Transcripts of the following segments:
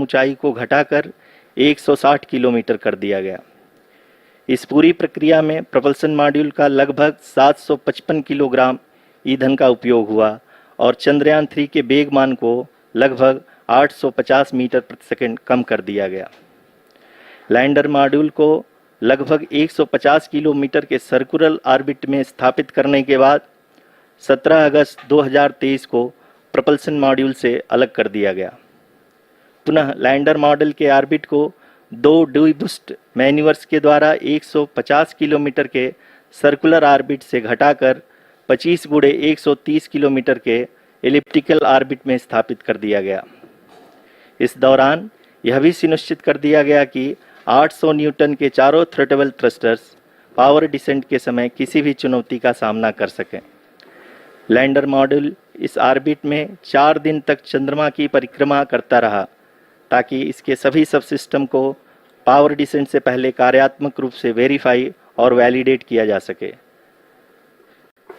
ऊंचाई को घटाकर 160 किलोमीटर कर दिया गया। इस पूरी प्रक्रिया में propulsion मॉड्यूल का लगभग 755 किलोग्राम ईंधन का उपयोग हुआ और चंद्रयान 3 के वेगमान को लगभग 850 मीटर प्रति सेकंड कम कर दिया गया। लैंडर मॉड्यूल को लगभग 150 किलोमीटर के सर्कुलर ऑर्बिट में स्थापित करने के बाद 17 अगस्त 2023 को propulsion मॉड्यूल से अलग कर दिया गया। पुनः लैंडर मॉड्यूल के ऑर्बिट को 2 डीबूस्ट मैन्यूवर्स के द्वारा 150 किलोमीटर के सर्कुलर ऑर्बिट से घटाकर 25 गुणे 130 किलोमीटर के एलिप्टिकल ऑर्बिट में स्थापित कर दिया गया। इस दौरान यह भी सुनिश्चित कर दिया गया कि 800 न्यूटन के चारों थ्रोटेबल थ्रस्टर्स पावर डिसेंट के समय किसी भी चुनौती का सामना कर सकें। लैंडर मॉड्यूल इस ऑर्बिट में 4 दिन तक चंद्रमा की परिक्रमा करता रहा ताकि इसके सभी सब सिस्टम को पावर डिसेंट से पहले कार्यात्मक रूप से वेरीफाई और वैलिडेट किया जा सके।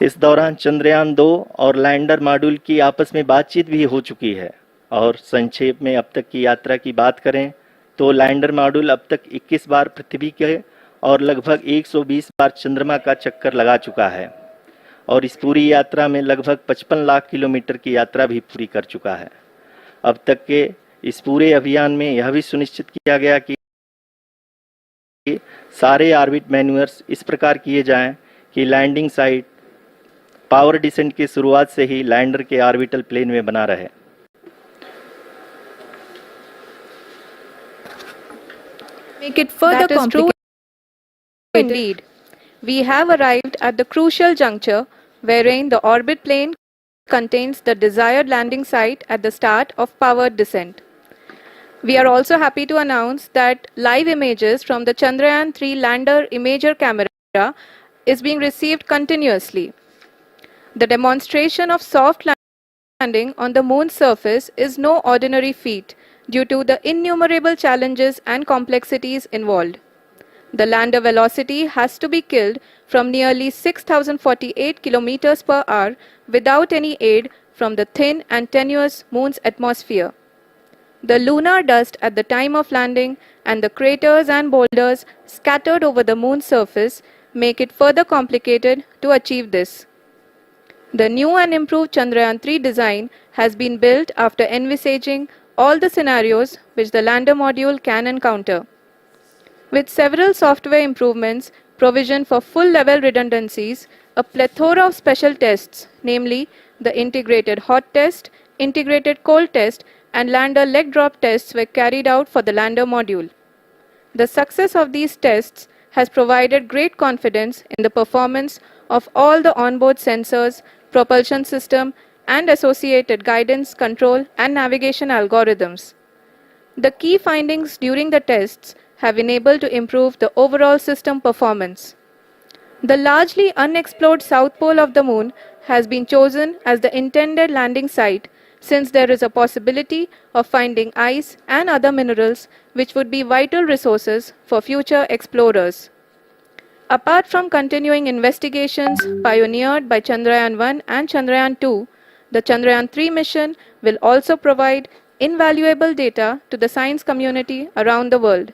इस दौरान चंद्रयान 2 और लैंडर मॉड्यूल की आपस में बातचीत भी हो चुकी है और संक्षेप में अब तक की यात्रा की बात करें तो लैंडर मॉड्यूल अब तक 21 बार पृथ्वी के और लगभग 120 बार चंद्रमा का चक्कर लगा चुका है और इस पूरी यात्रा में लगभग 55 लाख किलोमीटर की यात्रा भी पूरी कर चुका है। अब तक के इस पूरे अभियान में यह भी सुनिश्चित किया गया कि सारे ऑर्बिट मैन्यूवर्स इस प्रकार किए जाएं कि लैंडिंग साइट पावर डिसेंट की शुरुआत से ही लैंडर के ऑर्बिटल प्लेन में बना रहे। Make it further complicated. Indeed, we have arrived at the crucial juncture wherein the orbit plane contains the desired landing site at the start of powered descent. We are also happy to announce that live images from the Chandrayaan 3 lander imager camera is being received continuously. The demonstration of soft landing on the moon's surface is no ordinary feat due to the innumerable challenges and complexities involved. The lander velocity has to be killed from nearly 6,048 kilometers per hour without any aid from the thin and tenuous moon's atmosphere. The lunar dust at the time of landing and the craters and boulders scattered over the moon's surface make it further complicated to achieve this. The new and improved Chandrayaan 3 design has been built after envisaging all the scenarios which the lander module can encounter. With several software improvements, provision for full-level redundancies, a plethora of special tests, namely the integrated hot test, integrated cold test, and lander leg drop tests were carried out for the lander module. The success of these tests has provided great confidence in the performance of all the onboard sensors, propulsion system, and associated guidance, control, and navigation algorithms. The key findings during the tests have enabled to improve the overall system performance. The largely unexplored south pole of the moon has been chosen as the intended landing site since there is a possibility of finding ice and other minerals which would be vital resources for future explorers. Apart from continuing investigations pioneered by Chandrayaan 1 and Chandrayaan 2, the Chandrayaan 3 mission will also provide invaluable data to the science community around the world.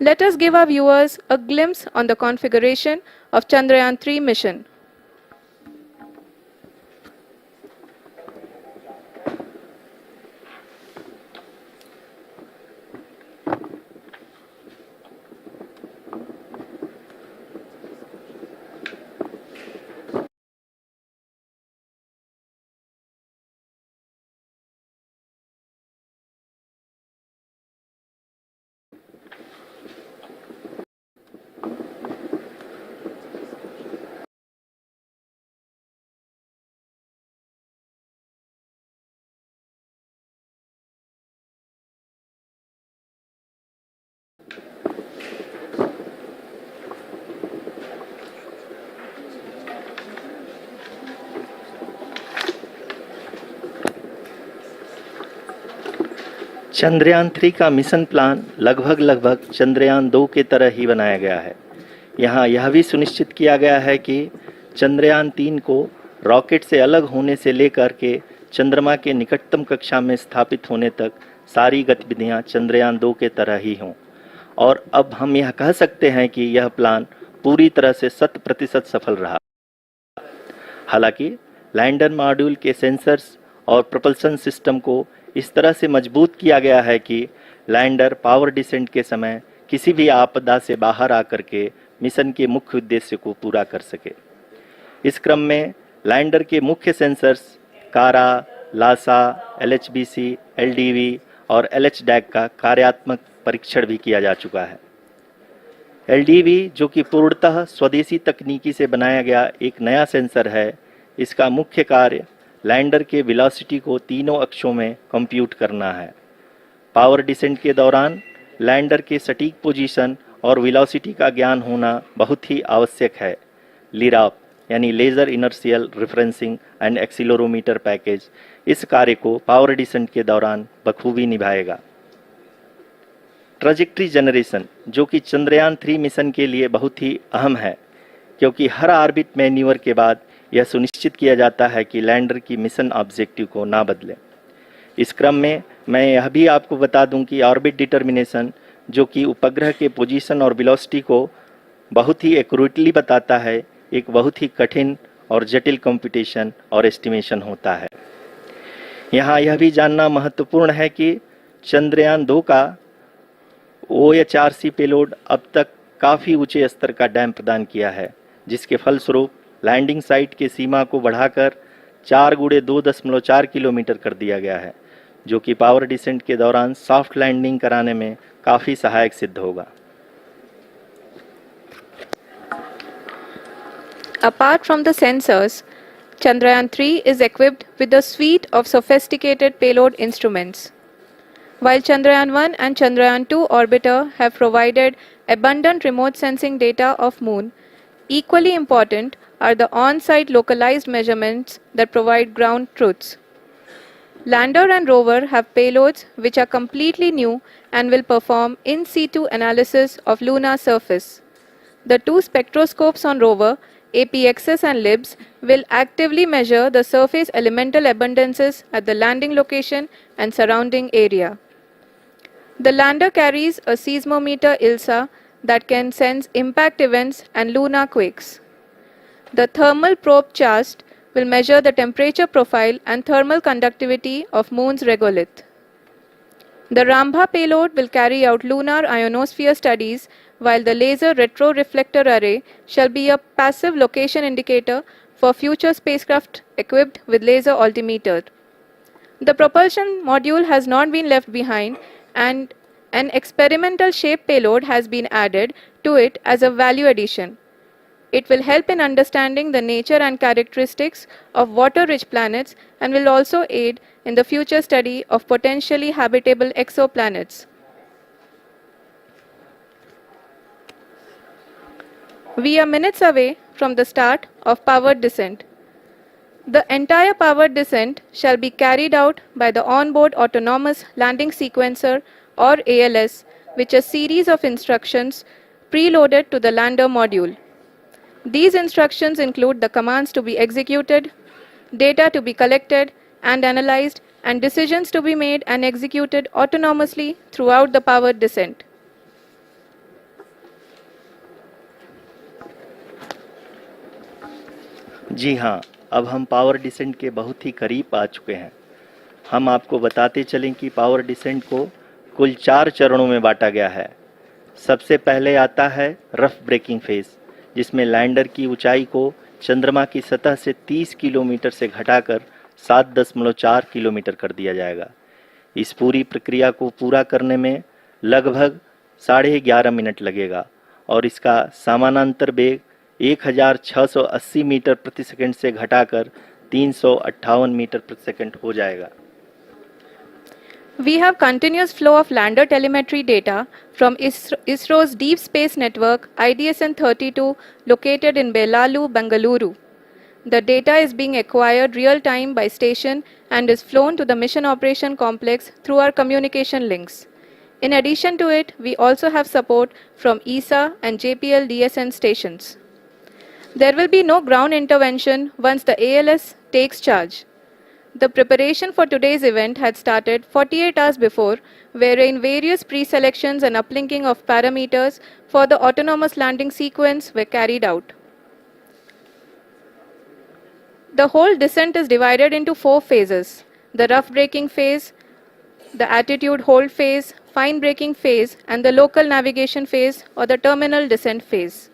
Let us give our viewers a glimpse on the configuration of Chandrayaan 3 mission. Chandrayaan 3 का mission plan लगभग चंद्रयान 2 के तरह ही बनाया गया है। यहाँ यह भी सुनिश्चित किया गया है कि चंद्रयान 3 को रॉकेट से अलग होने से लेकर के चंद्रमा के निकटतम कक्षा में स्थापित होने तक सारी गतिविधियां चंद्रयान 2 के तरह ही हों और अब हम यह कह सकते हैं कि यह प्लान पूरी तरह से 100% सफल रहा। हालांकि लैंडर मॉड्यूल के सेंसर्स और propulsion सिस्टम को इस तरह से मजबूत किया गया है कि लैंडर पावर डिसेंट के समय किसी भी आपदा से बाहर आकर के मिशन के मुख्य उद्देश्य को पूरा कर सके। इस क्रम में लैंडर के मुख्य सेंसर्स कारा, लासा, LHBC, LDV और LHDAC का कार्यात्मक परीक्षण भी किया जा चुका है। LDV जो कि पूर्णतः स्वदेशी तकनीकी से बनाया गया एक नया सेंसर है, इसका मुख्य कार्य लैंडर के वेलोसिटी को तीनों अक्षों में कंप्यूट करना है। पावर डिसेंट के दौरान लैंडर के सटीक पोजीशन और वेलोसिटी का ज्ञान होना बहुत ही आवश्यक है। लिराप यानी laser inertial referencing and accelerometer package इस कार्य को पावर डिसेंट के दौरान बखूबी निभाएगा। ट्रैजेक्टरी जनरेशन जो कि चंद्रयान 3 मिशन के लिए बहुत ही अहम है, क्योंकि हर ऑर्बिट मैन्यूवर के बाद यह सुनिश्चित किया जाता है कि लैंडर की मिशन ऑब्जेक्टिव को ना बदले। इस क्रम में मैं यह भी आपको बता दूं कि ऑर्बिट डिटर्मिनेशन जो कि उपग्रह के पोजीशन और वेलोसिटी को बहुत ही एक्यूरेटली बताता है, एक बहुत ही कठिन और जटिल कंप्यूटेशन और एस्टिमेशन होता है। यहाँ यह भी जानना महत्वपूर्ण है कि चंद्रयान 2 का OHRC पेलोड अब तक काफ़ी ऊंचे स्तर का डैम प्रदान किया है, जिसके फलस्वरूप लैंडिंग साइट की सीमा को बढ़ाकर 4 × 2.4 किलोमीटर कर दिया गया है, जो कि पावर डिसेंट के दौरान सॉफ्ट लैंडिंग कराने में काफ़ी सहायक सिद्ध होगा। Apart from the sensors, Chandrayaan 3 is equipped with a suite of sophisticated payload instruments. While Chandrayaan 1 and Chandrayaan 2 orbiter have provided abundant remote sensing data of Moon, equally important are the on-site localized measurements that provide ground truths. Lander and rover have payloads which are completely new and will perform in situ analysis of lunar surface. The two spectroscopes on rover, APXS and LIBS, will actively measure the surface elemental abundances at the landing location and surrounding area. The lander carries a seismometer ILSA that can sense impact events and lunar quakes. The thermal probe CHAST will measure the temperature profile and thermal conductivity of Moon's regolith. The Rambha payload will carry out lunar ionosphere studies, while the laser retroreflector array shall be a passive location indicator for future spacecraft equipped with laser altimeter. The propulsion module has not been left behind, and an experimental shape payload has been added to it as a value addition. It will help in understanding the nature and characteristics of water-rich planets and will also aid in the future study of potentially habitable exoplanets. We are minutes away from the start of powered descent. The entire powered descent shall be carried out by the onboard autonomous landing sequencer or ALS, which is a series of instructions preloaded to the lander module. These instructions include the commands to be executed, data to be collected and analyzed, and decisions to be made and executed autonomously throughout the powered descent. जी हाँ, अब हम power descent के बहुत ही करीब आ चुके हैं। हम आपको बताते चलें कि पावर डिसेंट को कुल 4 चरणों में बांटा गया है। सबसे पहले आता है रफ ब्रेकिंग फेज, जिसमें लैंडर की ऊंचाई को चंद्रमा की सतह से 30 किलोमीटर से घटाकर 7.4 किलोमीटर कर दिया जाएगा। इस पूरी प्रक्रिया को पूरा करने में लगभग 11.5 मिनट लगेगा और इसका समानांतर वेग 1680 मीटर प्रति सेकंड से घटाकर 358 मीटर प्रति सेकंड हो जाएगा। We have continuous flow of lander telemetry data from ISRO's Deep Space Network IDSN-32 located in Belalu, Bengaluru. The data is being acquired real-time by station and is flown to the Mission Operation Complex through our communication links. In addition to it, we also have support from ESA and JPL DSN stations. There will be no ground intervention once the ALS takes charge. The preparation for today's event had started 48 hours before, wherein various pre-selections and uplinking of parameters for the autonomous landing sequence were carried out. The whole descent is divided into 4 phases: the rough braking phase, the attitude hold phase, fine braking phase, and the local navigation phase or the terminal descent phase.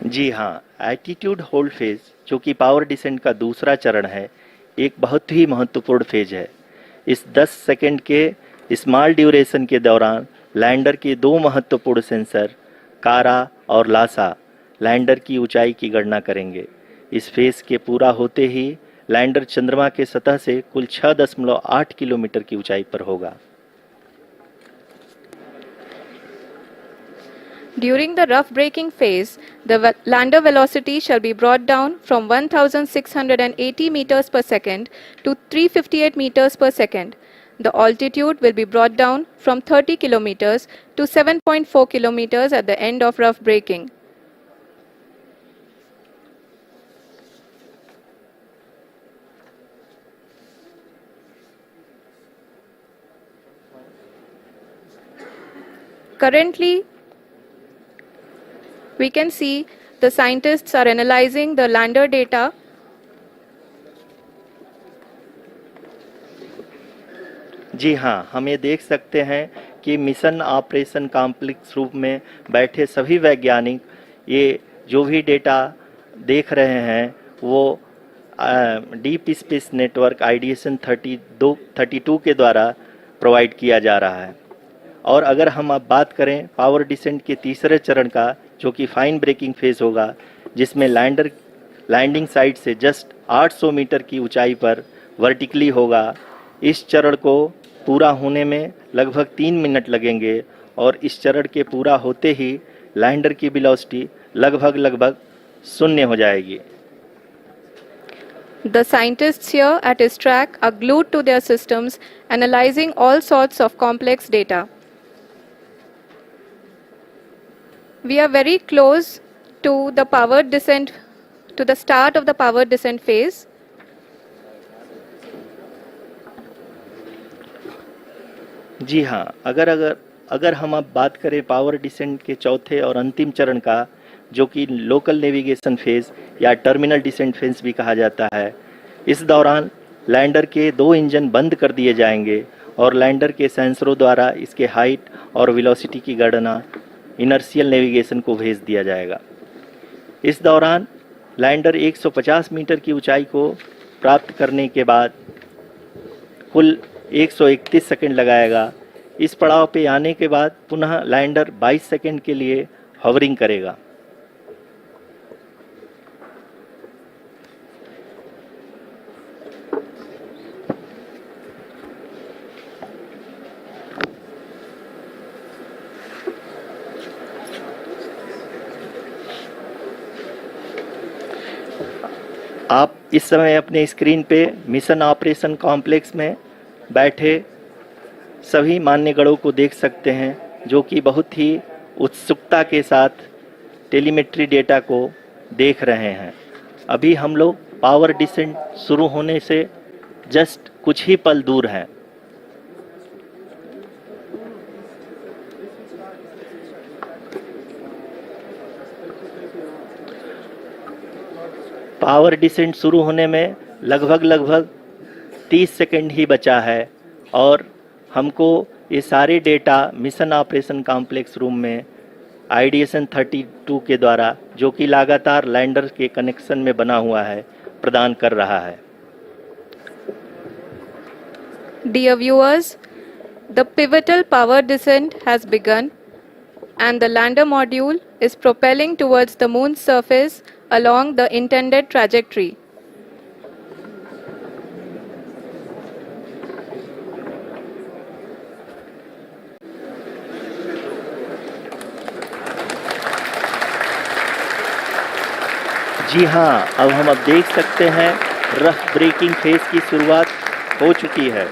जी हाँ, attitude hold phase जो कि power descent का दूसरा चरण है, एक बहुत ही महत्वपूर्ण फेज है। इस 10 सेकंड के स्मॉल ड्यूरेशन के दौरान लैंडर के दो महत्वपूर्ण सेंसर कारा और लासा लैंडर की ऊंचाई की गणना करेंगे। इस फेज के पूरा होते ही लैंडर चंद्रमा के सतह से कुल 6.8 किलोमीटर की ऊंचाई पर होगा। During the rough braking phase, the lander velocity shall be brought down from 1680 meters per second to 358 meters per second. The altitude will be brought down from 30 kilometers to 7.4 kilometers at the end of rough braking. Currently, we can see the scientists are analyzing the lander data. जी हाँ, हम ये देख सकते हैं कि mission operation complex रूप में बैठे सभी वैज्ञानिक ये जो भी डेटा देख रहे हैं वो डीप स्पेस नेटवर्क आईडीएसन 32 के द्वारा प्रोवाइड किया जा रहा है। और अगर हम अब बात करें पावर डिसेंट के तीसरे चरण का, जो कि फाइन ब्रेकिंग फेज होगा, जिसमें लैंडर लैंडिंग साइट से जस्ट 800 मीटर की ऊंचाई पर वर्टिकली होगा। इस चरण को पूरा होने में लगभग 3 मिनट लगेंगे और इस चरण के पूरा होते ही लैंडर की वेलोसिटी लगभग शून्य हो जाएगी। The scientists here at ISRO are glued to their systems, analyzing all sorts of complex data. We are very close to the powered descent, to the start of the powered descent phase. जी हाँ, अगर हम अब बात करें power descent के चौथे और अंतिम चरण का, जो कि लोकल नेविगेशन फेज या टर्मिनल डिसेंट फेज भी कहा जाता है, इस दौरान लैंडर के 2 इंजन बंद कर दिए जाएंगे और लैंडर के सेंसरों द्वारा इसके हाइट और वेलोसिटी की गणना इनर्शियल नेविगेशन को भेज दिया जाएगा। इस दौरान लैंडर 150 मीटर की ऊंचाई को प्राप्त करने के बाद कुल 131 सेकंड लगाएगा। इस पड़ाव पे आने के बाद पुनः लैंडर 22 सेकंड के लिए हवरिंग करेगा। आप इस समय अपने स्क्रीन पे मिशन ऑपरेशन कॉम्प्लेक्स में बैठे सभी मान्यगणों को देख सकते हैं, जो कि बहुत ही उत्सुकता के साथ टेलीमेट्री डेटा को देख रहे हैं। अभी हम लोग पावर डिसेंट शुरू होने से जस्ट कुछ ही पल दूर हैं। पावर डिसेंट शुरू होने में लगभग 30 सेकंड ही बचा है और हमको ये सारे data mission operation complex room में आईडीएसन 32 के द्वारा, जो कि लगातार लैंडर के कनेक्शन में बना हुआ है, प्रदान कर रहा है। Dear viewers, the pivotal power descent has begun and the lander module is propelling towards the moon's surface along the intended trajectory. जी हाँ, अब हम देख सकते हैं रफ ब्रेकिंग फेज की शुरुआत हो चुकी है।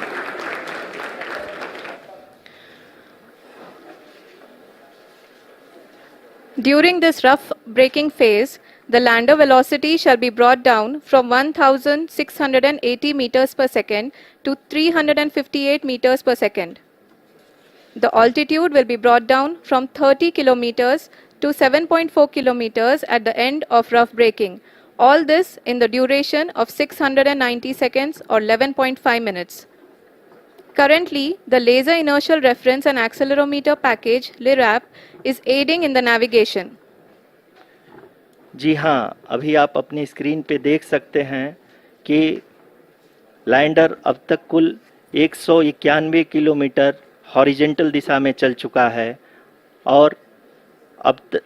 During this rough braking phase, The lander velocity shall be brought down from 1680 meters per second to 358 meters per second. The altitude will be brought down from 30 kilometers to 7.4 kilometers at the end of rough braking. All this in the duration of 690 seconds or 11.5 minutes. Currently, the Laser Inertial Reference and Accelerometer package (LIRAP) is aiding in the navigation. जी हाँ, अभी आप अपनी screen पे देख सकते हैं कि lander अब तक कुल 191 किलोमीटर हॉरिजेंटल दिशा में चल चुका है और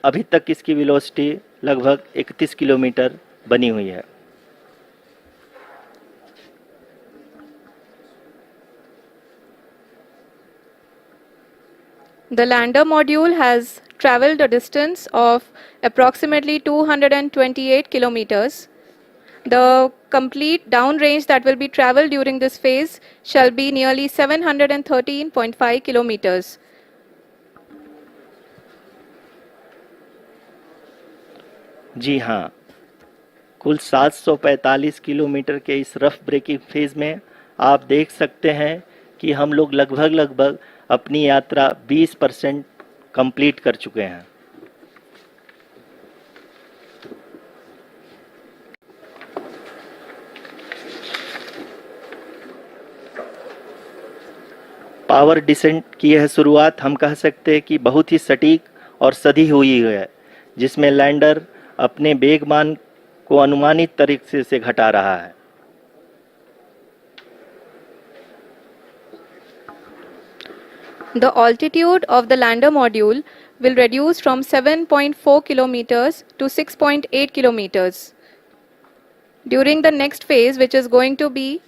अभी तक इसकी वेलोसिटी लगभग 31 किलोमीटर बनी हुई है। The lander module has traveled a distance of approximately 228 kilometers. The complete downrange that will be traveled during this phase shall be nearly 713.5 kilometers. जी हाँ, कुल 745 किलोमीटर के इस रफ ब्रेकिंग फेज में आप देख सकते हैं कि हम लोग लगभग अपनी यात्रा 20% कंप्लीट कर चुके हैं। पावर डिसेंट की यह शुरुआत हम कह सकते हैं कि बहुत ही सटीक और सधी हुई है, जिसमें लैंडर अपने वेगमान को अनुमानित तरीके से घटा रहा है। The altitude of the lander module will reduce from 7.4 kilometers to 6.8 kilometers. During the next phase, which is going to be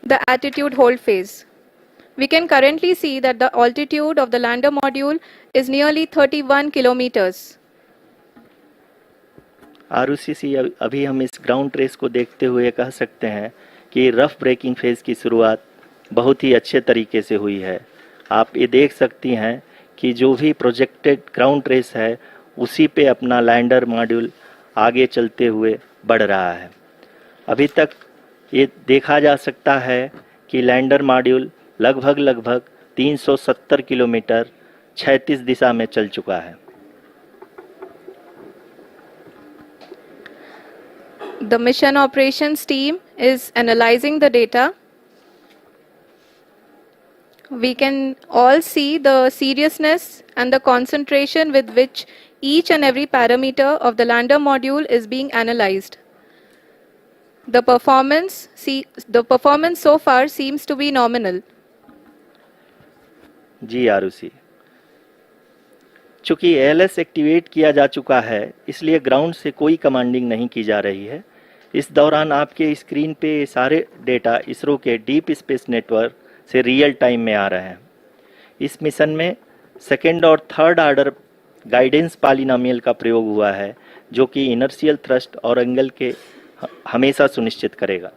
the attitude hold phase. We can currently see that the altitude of the lander module is nearly 31 kilometers. Arushi अभी हम इस ground trace को देखते हुए कह सकते हैं कि रफ ब्रेकिंग फेज की शुरुआत बहुत ही अच्छे तरीके से हुई है। आप ये देख सकती हैं कि जो भी प्रोजेक्टेड ग्राउंड ट्रेस है उसी पे अपना लैंडर मॉड्यूल आगे चलते हुए बढ़ रहा है। अभी तक ये देखा जा सकता है कि लैंडर मॉड्यूल लगभग 370 किलोमीटर क्षैतिज दिशा में चल चुका है। The mission operations team is analyzing the data. We can all see the seriousness and the concentration with which each and every parameter of the lander module is being analyzed. The performance so far seems to be nominal. जी आरुषि, चूंकि ALS activate किया जा चुका है इसलिए ground से कोई commanding नहीं की जा रही है। इस दौरान आपके स्क्रीन पे सारे डेटा इसरो के डीप स्पेस नेटवर्क से रियल टाइम में आ रहे हैं। इस मिशन में सेकेंड और थर्ड ऑर्डर गाइडेंस पॉलिनोमियल का प्रयोग हुआ है, जो कि इनर्शियल थ्रस्ट और एंगल के हमेशा सुनिश्चित करेगा।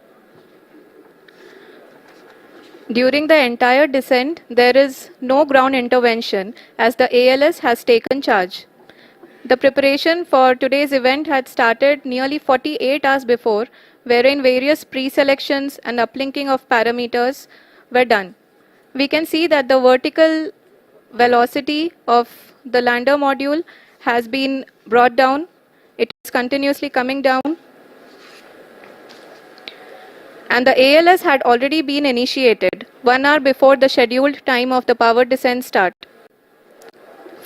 During the entire descent, there is no ground intervention as the ALS has taken charge. The preparation for today's event had started nearly 48 hours before, wherein various pre-selections and uplinking of parameters were done. We can see that the vertical velocity of the lander module has been brought down. It is continuously coming down. And the ALS had already been initiated 1 hour before the scheduled time of the power descent start.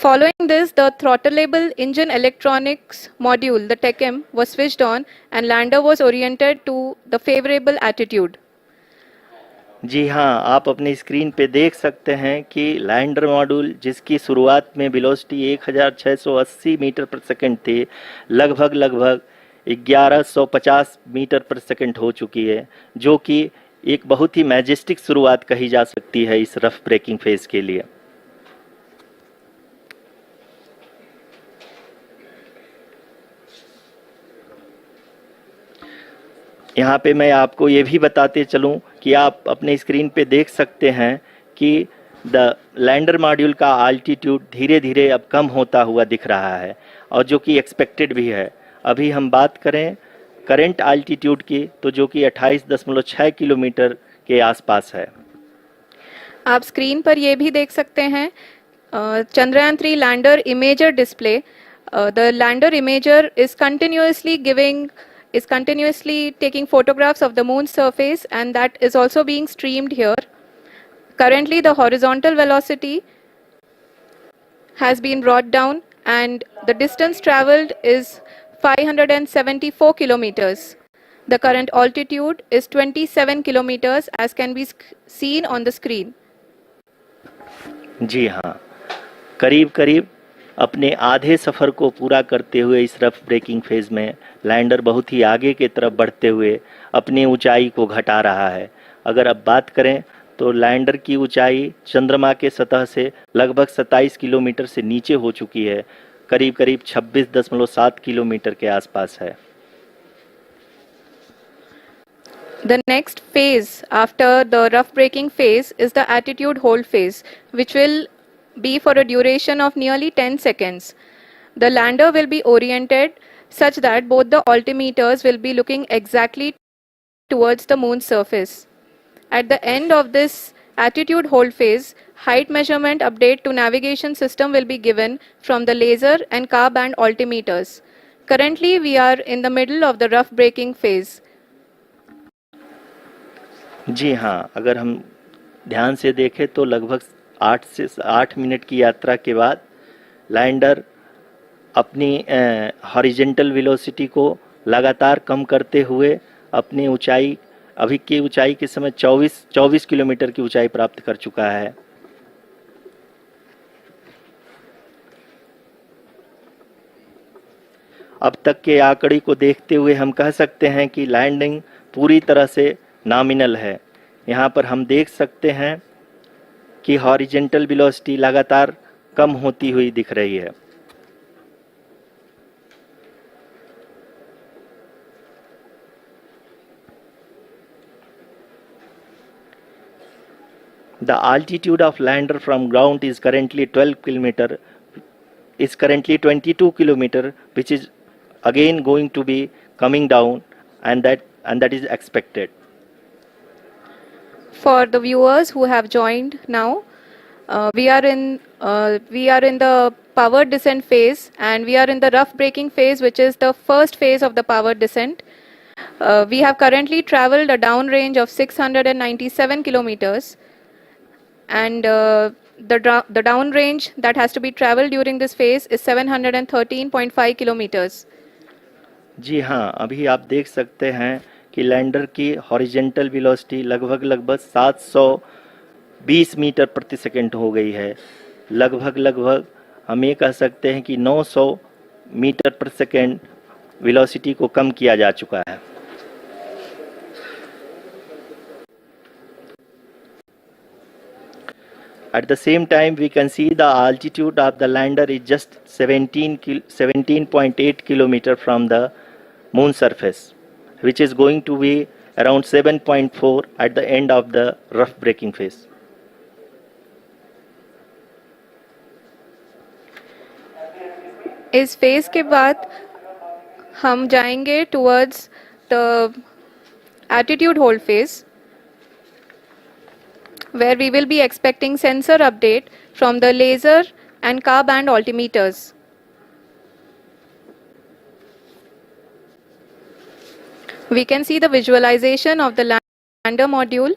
Following this, the throttleable engine electronics module, the TECM, was switched on and lander was oriented to the favorable attitude. जी हाँ, आप अपनी screen पे देख सकते हैं कि lander module जिसकी शुरुआत में वेलोसिटी 1680 मीटर पर सेकंड थी, लगभग 1150 मीटर पर सेकंड हो चुकी है, जो कि एक बहुत ही मैजेस्टिक शुरुआत कही जा सकती है इस रफ ब्रेकिंग फेज के लिए। यहाँ पे मैं आपको ये भी बताते चलूँ कि आप अपने स्क्रीन पे देख सकते हैं कि द लैंडर मॉड्यूल का आल्टीट्यूड धीरे धीरे अब कम होता हुआ दिख रहा है। और जो कि एक्सपेक्टेड भी है। अभी हम बात करें करंट आल्टीट्यूड की, तो जो कि 28.6 किलोमीटर के आसपास है। आप स्क्रीन पर ये भी देख सकते हैं Chandrayaan 3 lander imager display. The lander imager is continuously taking photographs of the moon's surface, and that is also being streamed here. Currently the horizontal velocity has been brought down and the distance traveled is 574 kilometers. The current altitude is 27 kilometers as can be seen on the screen. जी हाँ, करीब करीब अपने आधे सफ़र को पूरा करते हुए इस रफ ब्रेकिंग फेज़ में लैंडर बहुत ही आगे की तरफ बढ़ते हुए अपनी ऊंचाई को घटा रहा है। अगर अब बात करें तो लैंडर की ऊंचाई चंद्रमा के सतह से लगभग 27 किलोमीटर से नीचे हो चुकी है, करीब करीब 26.7 किलोमीटर के आसपास है। The next phase after the rough braking phase is the attitude hold phase, which will be for a duration of nearly 10 seconds. The lander will be oriented such that both the altimeters will be looking exactly towards the moon's surface. At the end of this attitude hold phase, height measurement update to navigation system will be given from the laser and car band altimeters. Currently, we are in the middle of the rough braking phase. जी हाँ, अगर हम ध्यान से देखें तो लगभग 8 minute की यात्रा के बाद लैंडर अपनी हॉरिजेंटल वेलोसिटी को लगातार कम करते हुए अपनी ऊंचाई, अभी की ऊंचाई के समय 24 किलोमीटर की ऊंचाई प्राप्त कर चुका है। अब तक के आंकड़े को देखते हुए हम कह सकते हैं कि लैंडिंग पूरी तरह से नॉमिनल है। यहाँ पर हम देख सकते हैं कि हॉरिजेंटल वेलोसिटी लगातार कम होती हुई दिख रही है। The altitude of lander from ground is currently 22 kilometer, which is again going to be coming down, and that is expected. For the viewers who have joined now, we are in the power descent phase, and we are in the rough braking phase, which is the first phase of the power descent. We have currently traveled a downrange of 697 kilometers, and the downrange that has to be traveled during this phase is 713.5 kilometers. जी हाँ, अभी आप देख सकते हैं कि lander की horizontal velocity लगभग 720 metre प्रति सेकंड हो गई है। लगभग हम ये कह सकते हैं कि 900 मीटर प्रति सेकंड वेलोसिटी को कम किया जा चुका है। At the same time, we can see the altitude of the lander is just 17.8 kilometer from the moon surface, which is going to be around 7.4 at the end of the rough braking phase. इस phase के बाद हम जाएंगे towards the attitude hold phase, where we will be expecting sensor update from the laser and car band altimeters. We can see the visualization of the lander module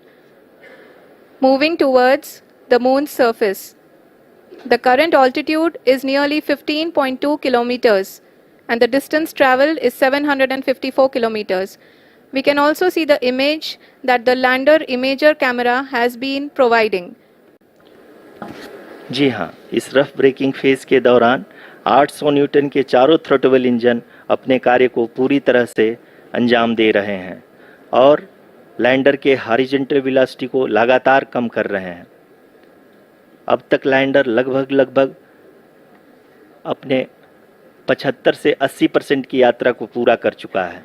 moving towards the moon's surface. The current altitude is nearly 15.2 kilometers and the distance traveled is 754 kilometers. We can also see the image that the lander imager camera has been providing. जी हाँ, इस rough breaking phase के दौरान 800 Newton के चारों throttle engine अपने कार्य को पूरी तरह से अंजाम दे रहे हैं और लैंडर के हॉरिजॉन्टल वेलोसिटी को लगातार कम कर रहे हैं। अब तक लैंडर लगभग अपने 75 से 80% की यात्रा को पूरा कर चुका है।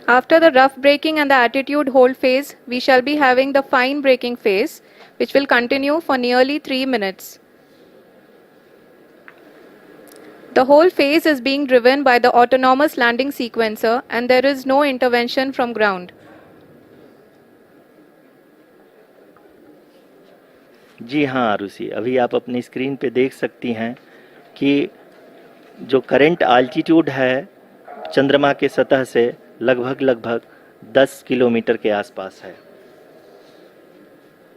After the rough braking and the attitude hold phase, we shall be having the fine braking phase, which will continue for nearly 3 minutes. The whole phase is being driven by the autonomous landing sequencer and there is no intervention from ground. जी हाँ आरुषि, अभी आप अपनी screen पे देख सकती हैं कि जो करंट आल्टीट्यूड है चंद्रमा के सतह से लगभग 10 किलोमीटर के आसपास है।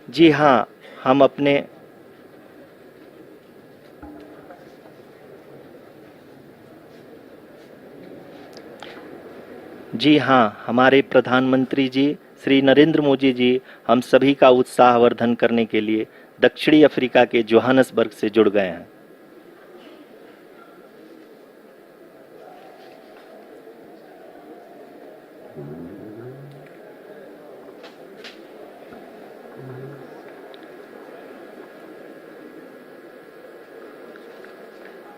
जी हाँ, हम अपने जी हाँ, हमारे प्रधानमंत्री जी श्री नरेंद्र मोदी जी हम सभी का उत्साहवर्धन करने के लिए दक्षिणी अफ्रीका के जोहानसबर्ग से जुड़ गए हैं।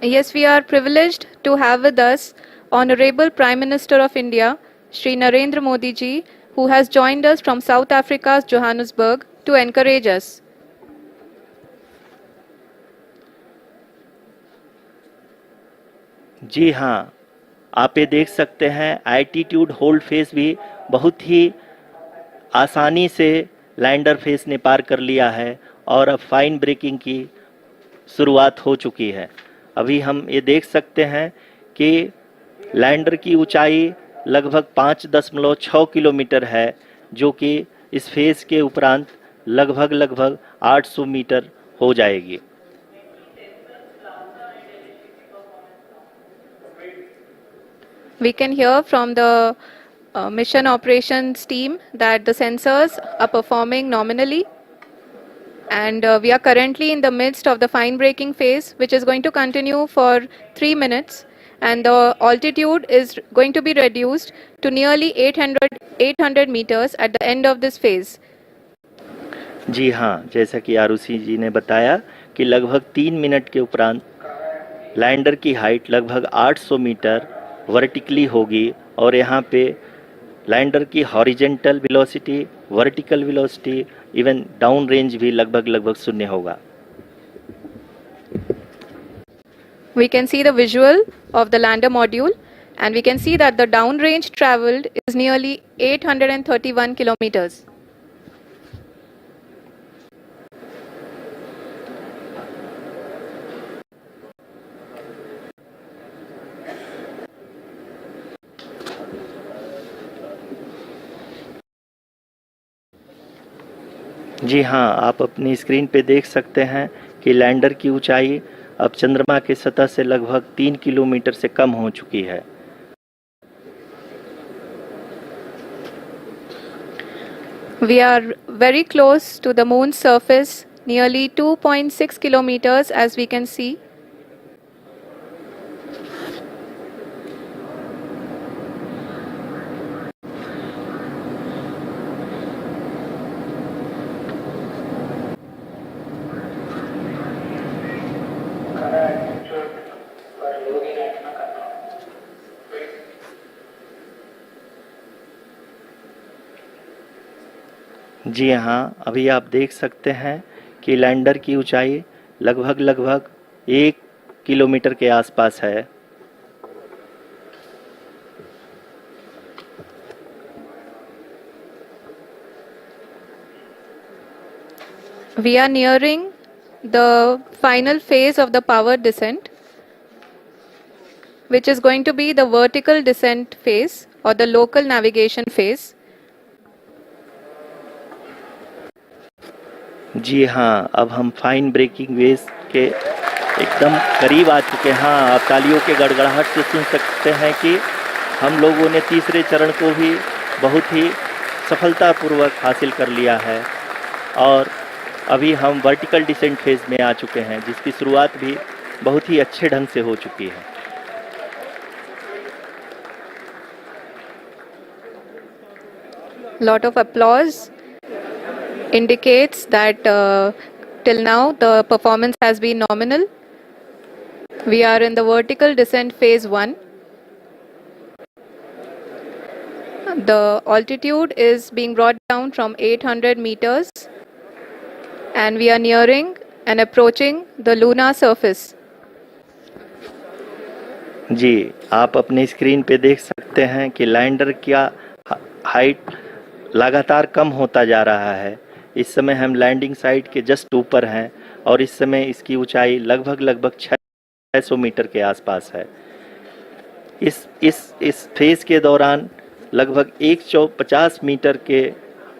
Yes, we are privileged to have with us Honorable Prime Minister of India, Shri Narendra Modi ji, who has joined us from South Africa's Johannesburg to encourage us. जी हाँ, आप ये देख सकते हैं एल्टीट्यूड होल्ड फेस भी बहुत ही आसानी से लैंडर फेस ने पार कर लिया है और अब फाइन ब्रेकिंग की शुरुआत हो चुकी है। अभी हम ये देख सकते हैं कि लैंडर की ऊंचाई लगभग 5.6 किलोमीटर है, जो कि इस फेज के उपरांत लगभग 800 मीटर हो जाएगी। We can hear from the mission operations team that the sensors are performing nominally. And we are currently in the midst of the fine braking phase, which is going to continue for 3 minutes. And the altitude is going to be reduced to nearly 800 meters at the end of this phase. जी हाँ, जैसा कि आरुषि जी ने बताया कि लगभग 3 minute के उपरांत lander की हाइट लगभग 800 मीटर वर्टिकली होगी और यहाँ पे लैंडर की horizontal velocity, vertical velocity, even down range भी लगभग शून्य होगा। We can see the visual of the lander module and we can see that the down range traveled is nearly 831 kilometers. जी हाँ, आप अपनी स्क्रीन पे देख सकते हैं कि लैंडर की ऊंचाई अब चंद्रमा के सतह से लगभग 3 किलोमीटर से कम हो चुकी है। We are very close to the moon's surface, nearly 2.6 kilometers as we can see. जी हाँ, अभी आप देख सकते हैं कि लैंडर की ऊंचाई लगभग 1 किलोमीटर के आसपास है। We are nearing the final phase of the power descent, which is going to be the vertical descent phase or the local navigation phase. जी हाँ, अब हम फाइन ब्रेकिंग वेव के एकदम करीब आ चुके हैं। हाँ, आप तालियों के गड़गड़ाहट से सुन सकते हैं कि हम लोगों ने तीसरे चरण को भी बहुत ही सफलतापूर्वक हासिल कर लिया है और अभी हम वर्टिकल डिसेंट फेज में आ चुके हैं, जिसकी शुरुआत भी बहुत ही अच्छे ढंग से हो चुकी है। Lot of applause indicates that till now the performance has been nominal. We are in the vertical descent phase 1. The altitude is being brought down from 800 meters and we are nearing and approaching the lunar surface. जी, आप अपनी screen पे देख सकते हैं कि lander का height लगातार कम होता जा रहा है। इस समय हम लैंडिंग साइट के जस्ट ऊपर हैं और इस समय इसकी ऊंचाई लगभग 600 मीटर के आसपास है। इस फेज के दौरान लगभग 150 मीटर के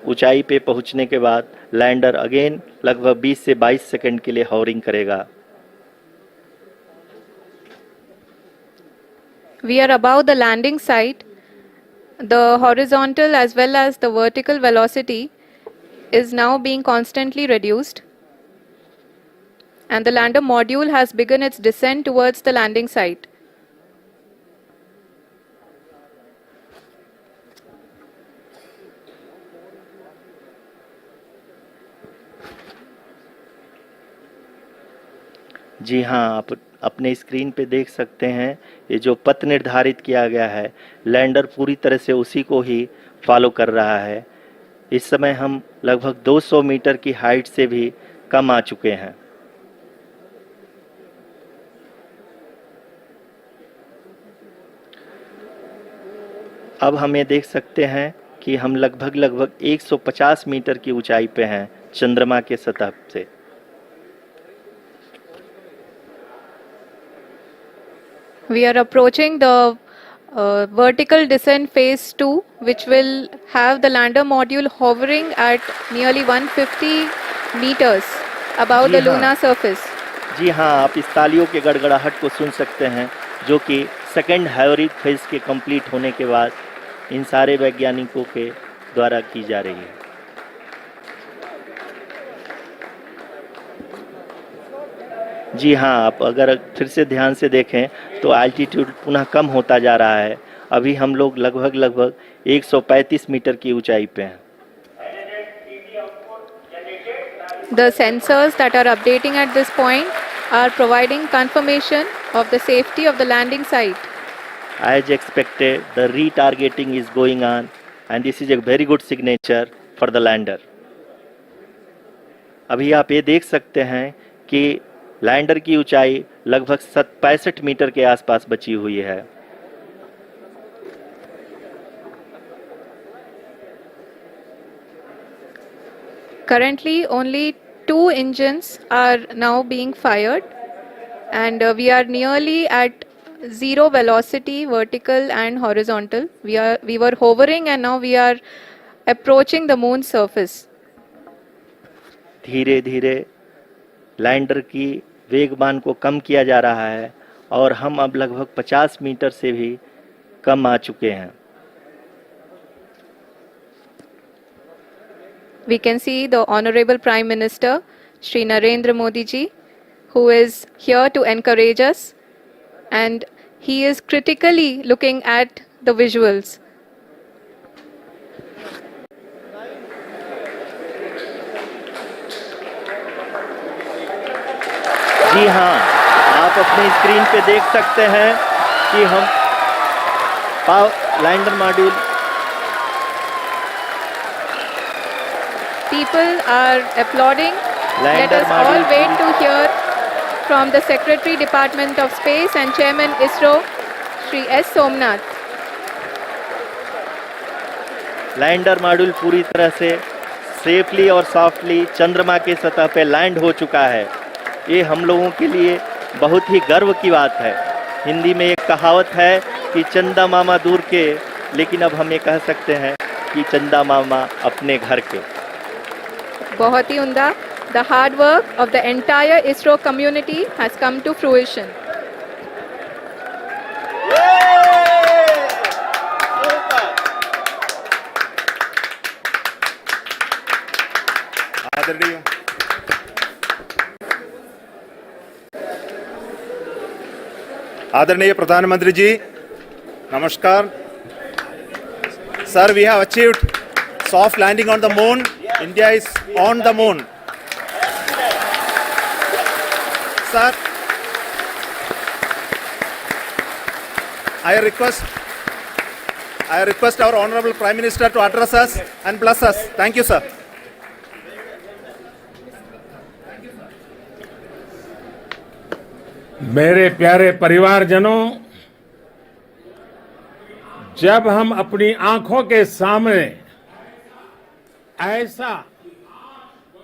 ऊंचाई पे पहुंचने के बाद लैंडर अगेन लगभग 20 से 22 सेकंड के लिए हॉवरिंग करेगा। We are above the landing site. The horizontal as well as the vertical velocity is now being constantly reduced. And the lander module has begun its descent towards the landing site. जी हाँ, आप अपने screen पे देख सकते हैं ये जो पथ निर्धारित किया गया है, लैंडर पूरी तरह से उसी को ही फॉलो कर रहा है। इस समय हम लगभग 200 मीटर की हाइट से भी कम आ चुके हैं। अब हम ये देख सकते हैं कि हम लगभग 150 मीटर की ऊंचाई पे हैं चंद्रमा के सतह से। We are approaching the vertical descent phase 2, which will have the lander module hovering at nearly 150 meters above ji the हाँ। lunar surface. जी हाँ, आप इस तालियों के गड़गड़ाहट को सुन सकते हैं जो कि सेकेंड हाइब्रिड फेज के कंप्लीट होने के बाद इन सारे वैज्ञानिकों के द्वारा की जा रही है। जी हाँ, आप अगर फिर से ध्यान से देखें तो एल्टीट्यूड पुनः कम होता जा रहा है। अभी हम लोग लगभग 135 मीटर की ऊंचाई पे हैं। The sensors that are updating at this point are providing confirmation of the safety of the landing site. As expected, the retargeting is going on and this is a very good signature for the lander. अभी आप ये देख सकते हैं कि lander की ऊंचाई लगभग 65 मीटर के आसपास बची हुई है। Currently, only 2 engines are now being fired, and we are nearly at zero velocity, vertical and horizontal. We were hovering, and now we are approaching the moon's surface. धीरे धीरे लैंडर की वेगमान को कम किया जा रहा है और हम अब लगभग 50 मीटर से भी कम आ चुके हैं। We can see the Honorable Prime Minister, Shri Narendra Modi ji, who is here to encourage us, and he is critically looking at the visuals. जी हाँ, आप अपनी स्क्रीन पे देख सकते हैं कि हम lander module People are applauding. Let lander us all module wait to hear from the Secretary Department of Space and Chairman ISRO, Shri S. Somnath. Lander module पूरी तरह से सेफली और सॉफ्टली चंद्रमा के सतह पे लैंड हो चुका है। ये हम लोगों के लिए बहुत ही गर्व की बात है। हिंदी में एक कहावत है कि चंदा मामा दूर के, लेकिन अब हम ये कह सकते हैं कि चंदा मामा अपने घर के। बहुत ही उम्दा. The hard work of the entire ISRO community has come to fruition. आदरणीय आदरणीय प्रधानमंत्री जी, नमस्कार. Sir, we have achieved soft landing on the moon. India is on the moon. Sir, I I request our Honorable Prime Minister to address us and bless us. Thank you, sir. मेरे प्यारे परिवारजनों, जब हम अपनी आंखों के सामने ऐसा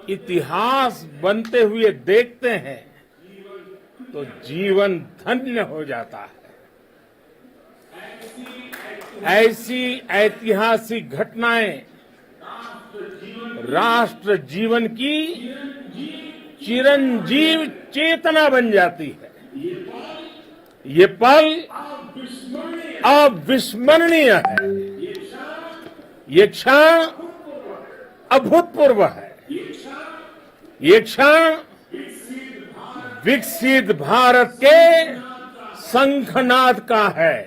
इतिहास बनते हुए देखते हैं तो जीवन धन्य हो जाता है। ऐसी ऐतिहासिक घटनाएं राष्ट्र जीवन की चिरंजीव चेतना बन जाती है। ये पल अविस्मरणीय है। ये क्षण अभूतपूर्व है। ये क्षण विकसित भारत के शंखनाद का है।